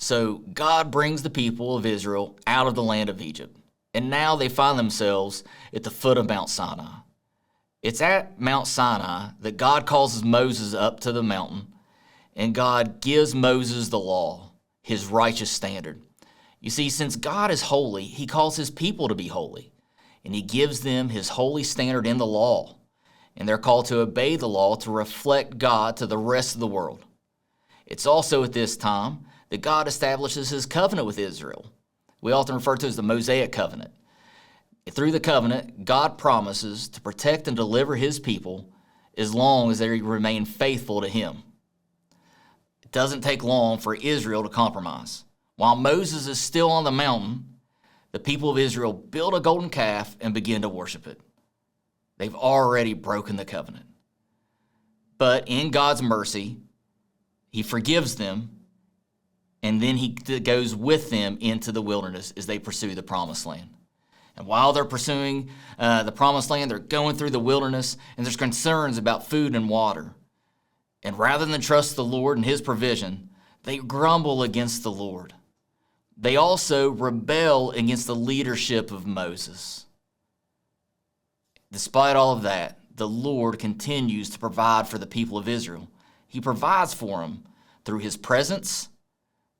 So God brings the people of Israel out of the land of Egypt, and now they find themselves at the foot of Mount Sinai. It's at Mount Sinai that God calls Moses up to the mountain, and God gives Moses the law, his righteous standard. You see, since God is holy, he calls his people to be holy, and he gives them his holy standard in the law, and they're called to obey the law to reflect God to the rest of the world. It's also at this time that God establishes his covenant with Israel. We often refer to it as the Mosaic covenant. Through the covenant, God promises to protect and deliver his people as long as they remain faithful to him. It doesn't take long for Israel to compromise. While Moses is still on the mountain, the people of Israel build a golden calf and begin to worship it. They've already broken the covenant. But in God's mercy, he forgives them, and then he goes with them into the wilderness as they pursue the promised land. And while they're pursuing the promised land, they're going through the wilderness, and there's concerns about food and water. And rather than trust the Lord and his provision, they grumble against the Lord. They also rebel against the leadership of Moses. Despite all of that, the Lord continues to provide for the people of Israel. He provides for them through his presence,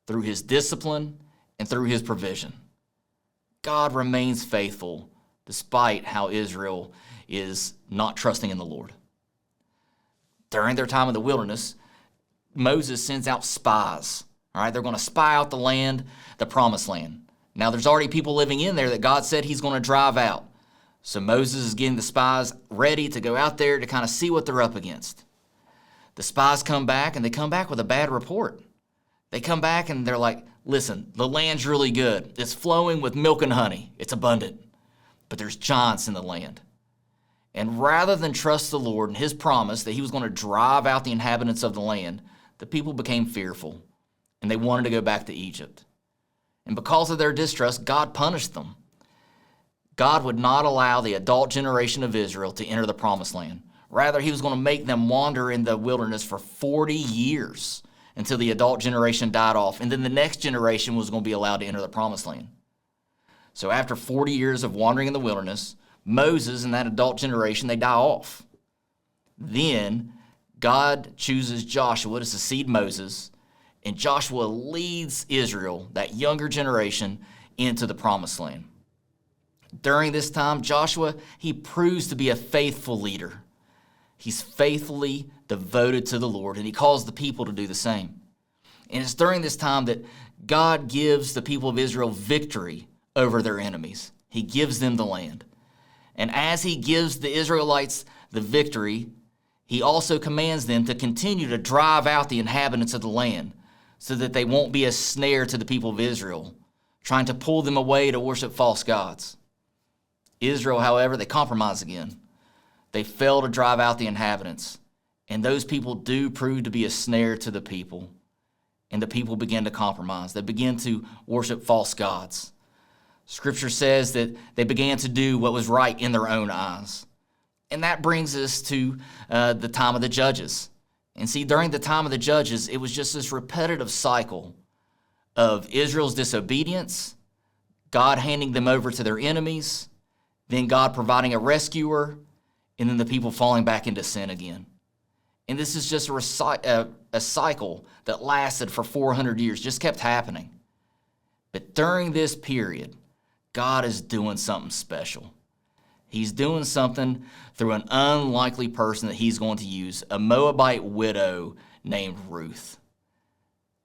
through his discipline, and through his provision. God remains faithful despite how Israel is not trusting in the Lord. During their time in the wilderness, Moses sends out spies. All right, they're going to spy out the land, the promised land. Now, there's already people living in there that God said he's going to drive out. So Moses is getting the spies ready to go out there to kind of see what they're up against. The spies come back, and they come back with a bad report. They come back, and they're like, listen, the land's really good. It's flowing with milk and honey. It's abundant. But there's giants in the land. And rather than trust the Lord and his promise that he was going to drive out the inhabitants of the land, the people became fearful, and they wanted to go back to Egypt. And because of their distrust, God punished them. God would not allow the adult generation of Israel to enter the promised land. Rather, he was going to make them wander in the wilderness for 40 years until the adult generation died off, and then the next generation was going to be allowed to enter the promised land. So after 40 years of wandering in the wilderness, Moses and that adult generation, they die off. Then God chooses Joshua to succeed Moses, and Joshua leads Israel, that younger generation, into the promised land. During this time, Joshua, he proves to be a faithful leader. He's faithfully devoted to the Lord, and he calls the people to do the same. And it's during this time that God gives the people of Israel victory over their enemies. He gives them the land. And as he gives the Israelites the victory, he also commands them to continue to drive out the inhabitants of the land so that they won't be a snare to the people of Israel, trying to pull them away to worship false gods. Israel, however, they compromise again. They fail to drive out the inhabitants, and those people do prove to be a snare to the people, and the people begin to compromise. They begin to worship false gods. Scripture says that they began to do what was right in their own eyes. And that brings us to the time of the judges. And see, during the time of the judges, it was just this repetitive cycle of Israel's disobedience, God handing them over to their enemies, then God providing a rescuer, and then the people falling back into sin again. And this is just a cycle that lasted for 400 years, just kept happening. But during this period, God is doing something special. He's doing something through an unlikely person that he's going to use, a Moabite widow named Ruth.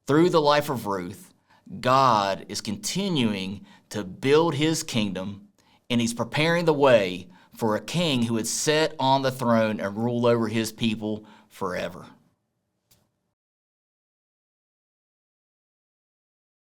Through the life of Ruth, God is continuing to build his kingdom, and he's preparing the way for a king who would sit on the throne and rule over his people forever.